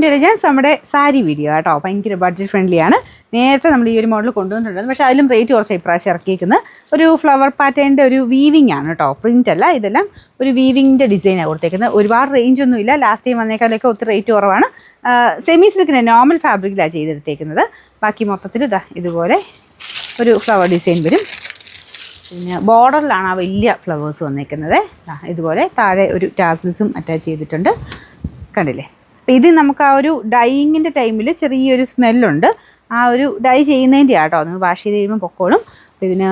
Intelligence നമ്മുടെ sari video കേട്ടോ. ഭയങ്കര ബഡ്ജറ്റ് ഫ്രണ്ട്ലി ആണ്. നേരത്തെ നമ്മൾ ഈ ഒരു മോഡൽ കൊണ്ടുവന്നിട്ടുണ്ട്, പക്ഷേ അതിലും റേറ്റ് കുറച്ച് ഇപ്രാവശ്യം ഇറക്കിയിരിക്കുന്നത്. ഒരു ഫ്ലവർ പാറ്റേണിൻ്റെ ഒരു വീവിങ് ആണ് കേട്ടോ, പ്രിൻ്റ് അല്ല. ഇതെല്ലാം ഒരു വീവിങ്ങിൻ്റെ ഡിസൈനാണ് കൊടുത്തേക്കുന്നത്. ഒരുപാട് റേഞ്ച് ഒന്നുമില്ല. ലാസ്റ്റ് ടൈം വന്നേക്കാളൊക്കെ ഒത്തിരി റേറ്റ് കുറവാണ്. സെമി സിൽക്കിന് നോർമൽ ഫാബ്രിക്കിലാണ് ചെയ്തെടുത്തേക്കുന്നത്. ബാക്കി മൊത്തത്തിൽ ഇതുപോലെ ഒരു ഫ്ലവർ ഡിസൈൻ വരും. പിന്നെ ബോർഡറിലാണ് ആ വലിയ ഫ്ലവേഴ്സ് വന്നേക്കുന്നത്. ഇതുപോലെ താഴെ ഒരു ടാസിൽസും അറ്റാച്ച് ചെയ്തിട്ടുണ്ട്, കണ്ടില്ലേ. അപ്പോൾ ഇത് നമുക്ക് ആ ഒരു ഡൈയിങ്ങിൻ്റെ ടൈമിൽ ചെറിയൊരു സ്മെല്ലുണ്ട്. ആ ഒരു ഡൈ ചെയ്യുന്നതിൻ്റെ ആട്ടോ, നിങ്ങൾ വാഷ് ചെയ്ത് കഴിയുമ്പോൾ പൊക്കോളും. അപ്പോൾ ഇതിന്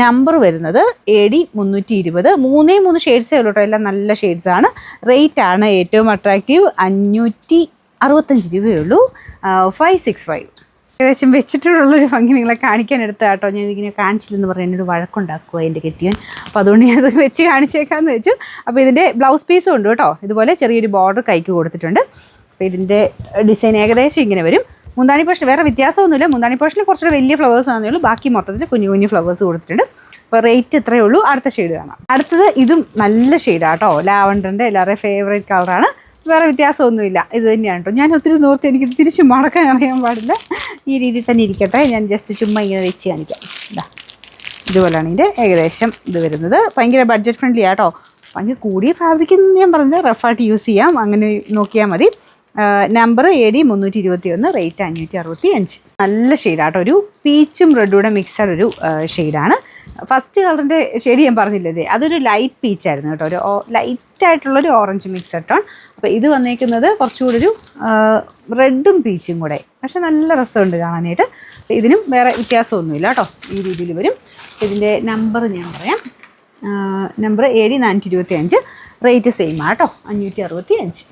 നമ്പർ വരുന്നത് AD 320. 3 ഷെയ്ഡ്സേ ഉള്ളൂ കേട്ടോ, എല്ലാം നല്ല ഷെയ്ഡ്സാണ്. റേറ്റാണ് ഏറ്റവും അട്രാക്റ്റീവ്, 565 രൂപയേ ഉള്ളൂ. 565 ഏകദേശം വെച്ചിട്ടുള്ളൊരു ഭംഗി നിങ്ങളെ കാണിക്കാൻ എടുത്ത കേട്ടോ. ഞാൻ ഇതിങ്ങനെ കാണിച്ചില്ലെന്ന് പറഞ്ഞ് എന്നോട് വഴക്കുണ്ടാക്കുക എൻ്റെ കെട്ടിയൻ. അപ്പോൾ അതുകൊണ്ട് ഞാൻ അത് വെച്ച് കാണിച്ചേക്കാമെന്ന് വെച്ചു. അപ്പോൾ ഇതിൻ്റെ ബ്ലൗസ് പീസും ഉണ്ട് കേട്ടോ. ഇതുപോലെ ചെറിയൊരു ബോർഡർ കൈക്ക് കൊടുത്തിട്ടുണ്ട്. അപ്പോൾ ഇതിൻ്റെ ഡിസൈൻ ഏകദേശം ഇങ്ങനെ വരും. മുന്താണി പോർഷൻ വേറെ വ്യത്യാസമൊന്നുമില്ല. മുന്താണി പോർഷനിൽ കുറച്ചുകൂടെ വലിയ ഫ്ലവേഴ്സ് ആണെന്നേ ഉള്ളൂ. ബാക്കി മൊത്തത്തിൽ കുഞ്ഞു കുഞ്ഞു ഫ്ലവേഴ്സ് കൊടുത്തിട്ടുണ്ട്. അപ്പോൾ റേറ്റ് ഇത്രയേ ഉള്ളൂ. അടുത്ത ഷെയ്ഡ് കാണാം. അടുത്തത് ഇതും നല്ല ഷെയ്ഡാണ് കേട്ടോ. ലാവണ്ടറിൻ്റെ എല്ലാവരുടെയും ഫേവറേറ്റ് കളറാണ്. വേറെ വ്യത്യാസമൊന്നുമില്ല, ഇത് തന്നെയാണ് കേട്ടോ. ഞാൻ ഒത്തിരി നോർത്ത് എനിക്ക് തിരിച്ച് മടക്കാൻ അറിയാൻ പാടില്ല. ഈ രീതിയിൽ തന്നെ ഇരിക്കട്ടെ. ഞാൻ ജസ്റ്റ് ചുമ്മാ ഇങ്ങനെ വെച്ച് കാണിക്കാം. ഇതുപോലെയാണ് ഇതിൻ്റെ ഏകദേശം ഇത് വരുന്നത്. ഭയങ്കര ബഡ്ജറ്റ് ഫ്രണ്ട്ലി ആട്ടോ. ഭയങ്കര കൂടിയ ഫാബ്രിക് എന്ന് ഞാൻ പറഞ്ഞത്, റഫായിട്ട് യൂസ് ചെയ്യാം. അങ്ങനെ നോക്കിയാൽ മതി. Number AD 321, rate 565. നല്ല ഷെയ്ഡാട്ടോ. ഒരു പീച്ചും റെഡൂടെ മിക്സഡ് ഒരു ഷെയ്ഡാണ്. ഫസ്റ്റ് കളറിൻ്റെ ഷെയ്ഡ് ഞാൻ പറഞ്ഞില്ലേ, അതൊരു ലൈറ്റ് പീച്ചായിരുന്നു കേട്ടോ. ഒരു ലൈറ്റായിട്ടുള്ളൊരു ഓറഞ്ച് മിക്സഡ് ടോൺ. അപ്പോൾ ഇത് വന്നേക്കുന്നത് കുറച്ചുകൂടി ഒരു റെഡും പീച്ചും കൂടെ. പക്ഷെ നല്ല രസമുണ്ട് കാണാനായിട്ട്. ഇതിനും വേറെ വ്യത്യാസമൊന്നുമില്ല കേട്ടോ. ഈ രീതിയിൽ വരും. ഇതിൻ്റെ നമ്പർ ഞാൻ പറയാം. നമ്പർ AD 425, റേറ്റ് സെയിം ആട്ടോ, 565.